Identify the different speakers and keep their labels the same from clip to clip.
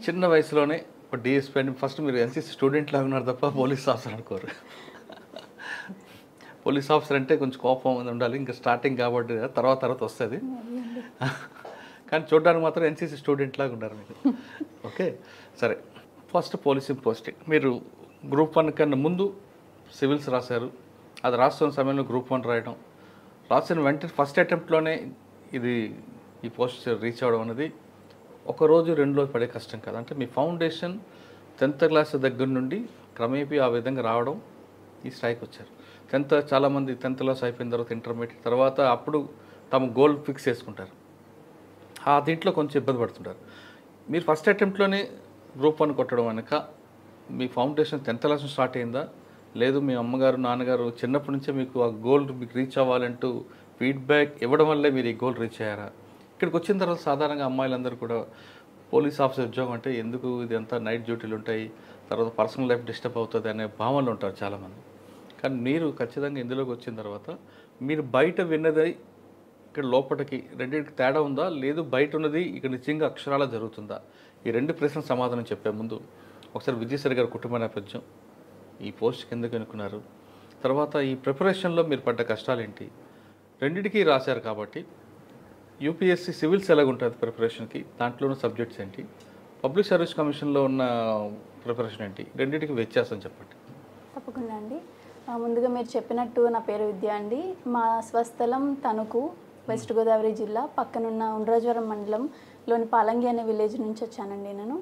Speaker 1: చిన్న వయసులోనే ఒక డిఎస్పీ అని ఫస్ట్ మీరు ఎన్సీసీ స్టూడెంట్ లాగా ఉన్నారు తప్ప పోలీస్ ఆఫీసర్ అనుకోరు. పోలీస్ ఆఫీసర్ అంటే కొంచెం కోపం ఉండాలి, ఇంకా స్టార్టింగ్ కాబట్టి తర్వాత తర్వాత వస్తుంది. కానీ చూడడానికి మాత్రం ఎన్సీసీ స్టూడెంట్ లాగా ఉన్నారు మీరు. ఓకే సరే, ఫస్ట్ పోలీసింగ్ పోస్టింగ్ మీరు గ్రూప్ 1 కన్నా ముందు సివిల్స్ రాశారు. అది రాస్తున్న సమయంలో గ్రూప్ 1 రాయడం, రాసిన వెంటనే ఫస్ట్ అటెంప్ట్లోనే ఈ పోస్ట్ రీచ్ అవ్వడం అనేది ఒక రోజు 2 రోజులు పడే కష్టం కాదు. అంటే మీ ఫౌండేషన్ 10th క్లాస్ దగ్గర నుండి క్రమేపీ ఆ విధంగా రావడం, ఈ స్థాయికి వచ్చారు. చాలామంది 10th క్లాస్ అయిపోయిన తర్వాత ఇంటర్మీడియట్ తర్వాత అప్పుడు తమ గోల్ ఫిక్స్ చేసుకుంటారు. దీంట్లో కొంచెం ఇబ్బంది పడుతుంటారు. మీరు ఫస్ట్ అటెంప్ట్లోనే గ్రూప్ 1 కొట్టడం వెనక మీ ఫౌండేషన్ 10th క్లాస్ స్టార్ట్ అయిందా, లేదు మీ అమ్మగారు నాన్నగారు చిన్నప్పటి నుంచే మీకు ఆ గోల్ మీకు రీచ్ అవ్వాలంటూ ఫీడ్బ్యాక్ ఇవ్వడం వల్లే మీరు ఈ గోల్ రీచ్ అయ్యారా? ఇక్కడికి వచ్చిన తర్వాత సాధారణంగా అమ్మాయిలందరూ కూడా పోలీస్ ఆఫీసర్ ఉద్యోగం అంటే ఎందుకు ఇది అంతా నైట్ డ్యూటీలు ఉంటాయి, తర్వాత పర్సనల్ లైఫ్ డిస్టర్బ్ అవుతుంది అనే భావనలు ఉంటారు చాలామంది. కానీ మీరు ఖచ్చితంగా ఇందులోకి వచ్చిన తర్వాత మీరు బయట విన్నది ఇక్కడ లోపలికి రెండింటికి తేడా ఉందా, లేదు బయట ఉన్నది ఇక్కడ నిజంగా అక్షరాలా జరుగుతుందా? ఈ 2 ప్రశ్నలు సమాధానం చెప్పే ముందు ఒకసారి విజయసాయి గారి కుటుంబ నేపథ్యం, ఈ పోస్ట్కి ఎందుకు అనుకున్నారు, తర్వాత ఈ ప్రిపరేషన్లో మీరు పడ్డ కష్టాలు ఏంటి, రెండింటికి రాశారు కాబట్టి యూపీఎస్సీ సివిల్స్ ఎలాగుంటుంది ప్రిపరేషన్కి, దాంట్లో ఉన్న సబ్జెక్ట్స్ ఏంటి, పబ్లిక్ సర్వీస్ కమిషన్లో ఉన్న ప్రిపరేషన్ ఏంటి, రెండింటికి వ్యత్యాసం చెప్పండి.
Speaker 2: తప్పకుండా అండి. ముందుగా మీరు చెప్పినట్టు నా పేరు విద్య అండి. మా స్వస్థలం తణుకు, వెస్ట్ గోదావరి జిల్లా, పక్కనున్న ఉండ్రాజవరం మండలంలోని పాలంగి అనే విలేజ్ నుంచి వచ్చానండి నేను.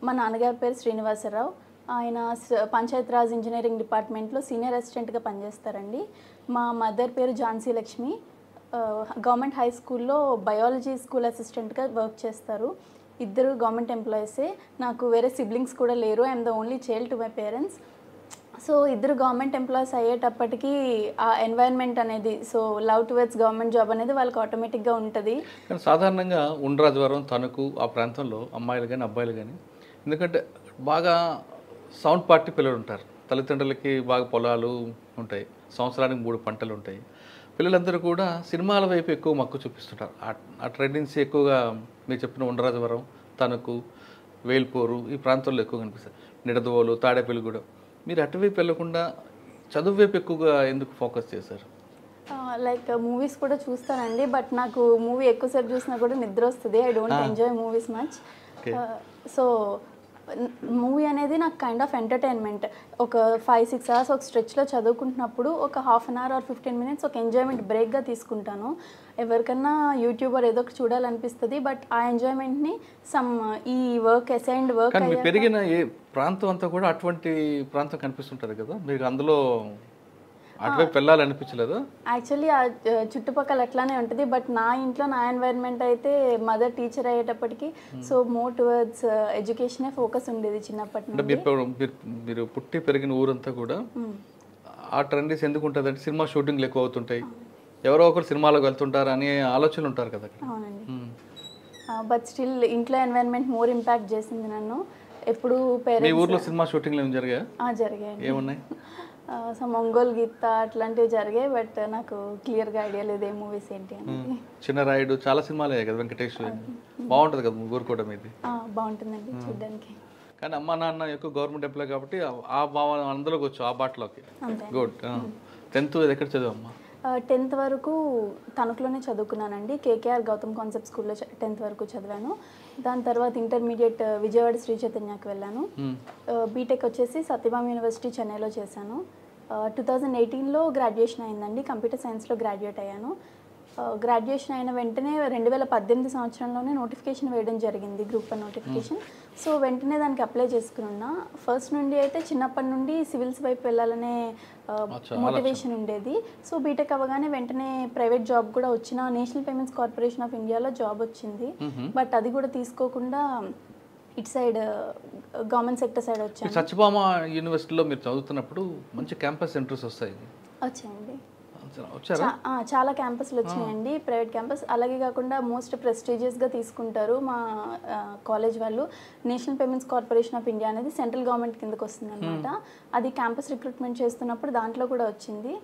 Speaker 2: మా నాన్నగారి పేరు శ్రీనివాసరావు. ఆయన పంచాయతీరాజ్ ఇంజనీరింగ్ డిపార్ట్మెంట్లో సీనియర్ అసిస్టెంట్గా పనిచేస్తారండి. మా మదర్ పేరు ఝాన్సీ లక్ష్మి. గవర్నమెంట్ హై స్కూల్లో బయాలజీ స్కూల్ అసిస్టెంట్గా వర్క్ చేస్తారు. ఇద్దరు గవర్నమెంట్ ఎంప్లాయీసే. నాకు వేరే సిబ్లింగ్స్ కూడా లేరు. I'm the only child to my parents. So ఇద్దరు గవర్నమెంట్ ఎంప్లాయీస్ అయ్యేటప్పటికీ ఆ ఎన్వైర్న్మెంట్ అనేది, so love towards government job అనేది వాళ్ళకి ఆటోమేటిక్గా ఉంటుంది.
Speaker 1: కానీ సాధారణంగా ఉండ్రాజవరం తణుకు ఆ ప్రాంతంలో అమ్మాయిలు కానీ అబ్బాయిలు కానీ, ఎందుకంటే బాగా సౌండ్ పార్టీ పిల్లలు ఉంటారు, తల్లిదండ్రులకి బాగా పొలాలు ఉంటాయి, సంవత్సరానికి 3 పంటలు ఉంటాయి. పిల్లలందరూ కూడా సినిమాల వైపు ఎక్కువ మక్కువ చూపిస్తుంటారు. ఆ ట్రెండెన్సీ ఎక్కువగా మీరు చెప్పిన ఉండ్రాజవరం, తణుకు, వేల్పూరు ఈ ప్రాంతాల్లో ఎక్కువ కనిపిస్తుంది. నిడదవోలు, తాడేపల్లిగూడెం. మీరు అటువైపు వెళ్ళకుండా చదువు వైపు ఎక్కువగా ఎందుకు ఫోకస్ చేశారు?
Speaker 2: లైక్ మూవీస్ కూడా చూస్తానండి, బట్ నాకు మూవీ ఎక్కువసేపు చూసినా కూడా నిద్ర వస్తుంది. I don't enjoy movies much. So movie అనేది నాకు కైండ్ ఆఫ్ ఎంటర్టైన్మెంట్. ఒక 5-6 అవర్స్ ఒక స్ట్రెచ్లో చదువుకుంటున్నప్పుడు ఒక ½ అన్ అవర్ ఆర్ 15 మినిట్స్ ఒక ఎంజాయ్మెంట్ బ్రేక్గా తీసుకుంటాను. ఎవరికన్నా యూట్యూబర్ ఏదో ఒకటి చూడాలనిపిస్తుంది, బట్ ఆ ఎంజాయ్మెంట్ని ఈ వర్క్ అసైన్డ్ వర్క్
Speaker 1: పెరిగిన ఏ ప్రాంతం అంతా కూడా అటువంటి ప్రాంతం కనిపిస్తుంటుంది కదా, మీకు అందులో అటువైపు వెళ్ళాలనిపించలేదు?
Speaker 2: యాక్చువల్లీ ఆ చుట్టుపక్కల అట్లానే ఉంటుంది, బట్ నా ఇంట్లో నా ఎన్వైర్న్మెంట్ అయితే మదర్ టీచర్ అయ్యేటప్పటికి సో మోర్ టువర్డ్స్ ఎడ్యుకేషనే ఫోకస్ ఉండేది చిన్నప్పటి నుండి.
Speaker 1: మీరు పుట్టి పెరిగిన ఊరంతా కూడా ఆ ట్రెండ్స్ ఎందుకు ఉంటుంది అంటే సినిమా షూటింగ్లు ఎక్కువ అవుతుంటాయి, ఎవరో ఒకరు సినిమాలకు వెళ్తుంటారు అనే ఆలోచనలు ఉంటారు కదా.
Speaker 2: అవునండి, బట్ స్టిల్ ఇంట్లో ఎన్వైర్న్మెంట్ మోర్ ఇంపాక్ట్ చేసింది నన్ను. ఎప్పుడు
Speaker 1: పేరెంట్స్ ఊర్లో సినిమా షూటింగ్లు ఏమి జరిగాయి? ఏమున్నాయి?
Speaker 2: సో ఒంగోలు గీత అట్లాంటివి జరిగాయి, బట్ నాకు క్లియర్గా ఐడియా లేదు ఏ మూవీస్ ఏంటి అని.
Speaker 1: చిన్న రాయుడు చాలా సినిమాలే కదా, వెంకటేష్ బాగుంటుంది కదా ముగ్గురు కూడా మీది?
Speaker 2: బాగుంటుందండి చూడడానికి.
Speaker 1: కానీ అమ్మ నాన్న ఎక్కువ గవర్నమెంట్ ఎంప్లాయ్ కాబట్టి ఆ భావన అందులోకి వచ్చు, ఆ బాటలోకి. గుడ్. 10th ఎక్కడ చదివమ్మా?
Speaker 2: 10th వరకు తణుకులోనే చదువుకున్నానండి. కేకేఆర్ గౌతమ్ కాన్సెప్ట్ స్కూల్లో 10th వరకు చదివాను. దాని తర్వాత ఇంటర్మీడియట్ విజయవాడ శ్రీ చైతన్యకి వెళ్ళాను. బీటెక్ వచ్చేసి సత్యభామ యూనివర్సిటీ చెన్నైలో చేశాను. 2018లో గ్రాడ్యుయేషన్ అయిందండి. కంప్యూటర్ సైన్స్లో గ్రాడ్యుయేట్ అయ్యాను. గ్రాడ్యుయేషన్ అయిన వెంటనే 2018 సంవత్సరంలోనే నోటిఫికేషన్ వేయడం జరిగింది, గ్రూప్ 1 నోటిఫికేషన్. సో వెంటనే దానికి అప్లై చేసుకున్నా. ఫస్ట్ నుండి అయితే చిన్నప్పటి నుండి సివిల్స్ వైపు వెళ్ళాలనే మోటివేషన్ ఉండేది. సో బీటెక్ అవ్వగానే వెంటనే ప్రైవేట్ జాబ్ కూడా వచ్చిన నేషనల్ పేమెంట్స్ కార్పొరేషన్ ఆఫ్ ఇండియాలో జాబ్ వచ్చింది, బట్ అది కూడా తీసుకోకుండా ఇటు సైడ్ గవర్నమెంట్ సెక్టర్ సైడ్ వచ్చాను.
Speaker 1: సత్యభామ యూనివర్సిటీలో మీరు చదువుతున్నప్పుడు మంచి క్యాంపస్ సెంటర్స్ వచ్చాయండి. వచ్చారా?
Speaker 2: చాలా క్యాంపస్లు వచ్చినాయండి, ప్రైవేట్ క్యాంపస్. అలాగే కాకుండా మోస్ట్ ప్రెస్టీజియస్గా తీసుకుంటారు మా కాలేజ్ వాళ్ళు. National payments corporation of India అనేది సెంట్రల్ గవర్నమెంట్ కిందకి వస్తుంది అనమాట. అది క్యాంపస్ రిక్రూట్మెంట్ చేస్తున్నప్పుడు దాంట్లో కూడా వచ్చింది.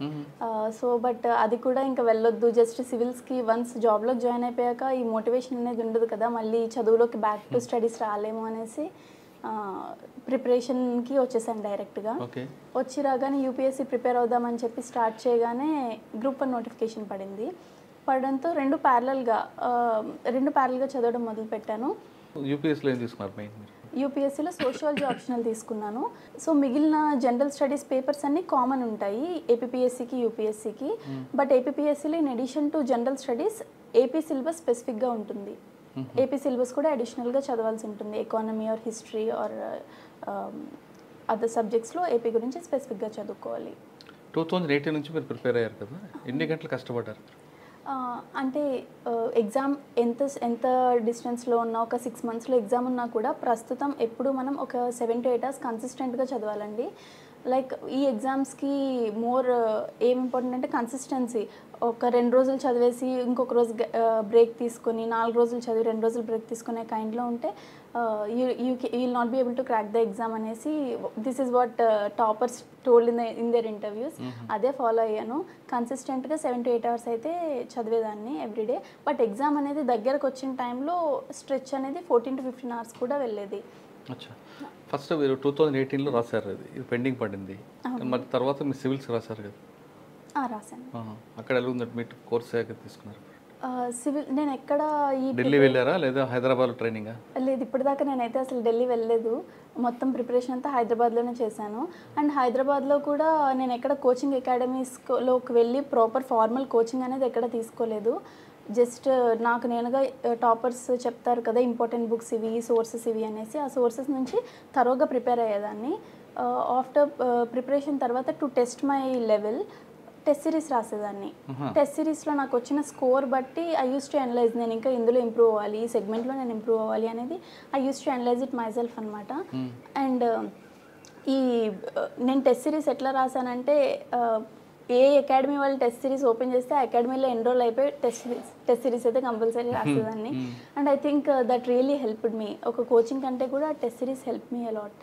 Speaker 2: సో బట్ అది కూడా ఇంకా వెళ్ళొద్దు, జస్ట్ సివిల్స్కి వన్స్ జాబ్లోకి జాయిన్ అయిపోయాక ఈ మోటివేషన్ అనేది ఉండదు కదా, మళ్ళీ చదువులోకి బ్యాక్ టు స్టడీస్ రాలేము అనేసి ప్రిపరేషన్కి వచ్చేసాను డైరెక్ట్గా. వచ్చి రాగానే యూపీఎస్సీ ప్రిపేర్ అవుదామని చెప్పి స్టార్ట్ చేయగానే గ్రూప్ 1 నోటిఫికేషన్ పడింది. పడడంతో రెండు ప్యారలల్గా చదవడం మొదలుపెట్టాను.
Speaker 1: యూపీఎస్సీలో ఏం తీసుకున్నారు మెయిన్?
Speaker 2: యూపీఎస్సీలో సోషియాలజీ ఆప్షనల్ తీసుకున్నాను. సో మిగిలిన జనరల్ స్టడీస్ పేపర్స్ అన్నీ కామన్ ఉంటాయి ఏపీపీఎస్సీకి యూపీఎస్సీకి. బట్ ఏపీపీఎస్సీలో in addition to general studies AP syllabus స్పెసిఫిక్గా ఉంటుంది. ఏపీ సిలబస్ కూడా అడిషనల్గా చదవాల్సి ఉంటుంది. Economy or history or other సబ్జెక్ట్స్లో ఏపీ గురించి స్పెసిఫిక్గా చదువుకోవాలి.
Speaker 1: 2018 నుంచి మీరు ప్రిపేర్ అయ్యారు కదా, ఎన్ని గంటలు కష్టపడ్డారు?
Speaker 2: అంటే ఎగ్జామ్ ఎంత డిస్టెన్స్లో ఉన్నా, ఒక 6 monthsలో ఎగ్జామ్ ఉన్నా కూడా ప్రస్తుతం ఎప్పుడు మనం ఒక 7 to 8 hours కన్సిస్టెంట్గా చదవాలండి. లైక్ ఈ ఎగ్జామ్స్కి మోర్ ఏం ఇంపార్టెంట్ అంటే కన్సిస్టెన్సీ. ఒక 2 రోజులు చదివేసి ఇంకొక రోజు బ్రేక్ తీసుకొని, 4 రోజులు చదివి 2 రోజులు బ్రేక్ తీసుకునే కైండ్లో ఉంటే you will not be able to crack the exam అనేసి this is what toppers told in their interviews. అదే ఫాలో అయ్యాను. కన్సిస్టెంట్గా 7 to 8 hours అయితే చదివేదాన్ని ఎవ్రీడే. బట్ ఎగ్జామ్ అనేది దగ్గరకు వచ్చిన టైంలో స్ట్రెచ్ అనేది 14 to 15 hours కూడా వెళ్ళేది.
Speaker 1: అచ్చా, ఫస్ట్ మీరు 2018లో రాశారు, ఇది పెండింగ్ పడింది. మరి తర్వాత మీరు సివిల్స్ రాశారు కదా?
Speaker 2: రాశాను.
Speaker 1: అక్కడ ఎలా ఉందంటే మీరు కోర్స్ తీసుకున్నారు?
Speaker 2: సివిల్ నేను ఎక్కడ
Speaker 1: ఢిల్లీ వెళ్ళారా లేదా హైదరాబాద్లో ట్రైనింగా?
Speaker 2: లేదు, ఇప్పటిదాకా నేనైతే అసలు ఢిల్లీ వెళ్ళలేదు. మొత్తం ప్రిపరేషన్ అంతా హైదరాబాద్లోనే చేశాను. అండ్ హైదరాబాద్లో కూడా నేను ఎక్కడ కోచింగ్ అకాడమీస్లోకి వెళ్ళి ప్రాపర్ ఫార్మల్ కోచింగ్ అనేది ఎక్కడ తీసుకోలేదు. జస్ట్ నాకు నేనుగా టాపర్స్ చెప్తారు కదా ఇంపార్టెంట్ బుక్స్ ఇవి, సోర్సెస్ ఇవి అనేసి, ఆ సోర్సెస్ నుంచి తరోగా ప్రిపేర్ అయ్యేదాన్ని. ఆఫ్టర్ ప్రిపరేషన్ తర్వాత to test my level test series రాసేదాన్ని. టెస్ట్ సిరీస్లో నాకు వచ్చిన స్కోర్ బట్టి ఐ యూస్ టు అనలైజ్, నేను ఇంకా ఇందులో ఇంప్రూవ్ అవ్వాలి, ఈ సెగ్మెంట్లో నేను ఇంప్రూవ్ అవ్వాలి అనేది I use to analyse it myself అనమాట. అండ్ నేను టెస్ట్ సిరీస్ ఎట్లా రాశానంటే ఏ అకాడమీ వాళ్ళు టెస్ట్ సిరీస్ ఓపెన్ చేస్తే ఆ అకాడమీలో ఎన్రోల్ అయిపోయి టెస్ట్ సిరీస్ అయితే కంపల్సరీ రాసేదాన్ని. And I think that really helped me. ఒక కోచింగ్ కంటే కూడా test series help me allot.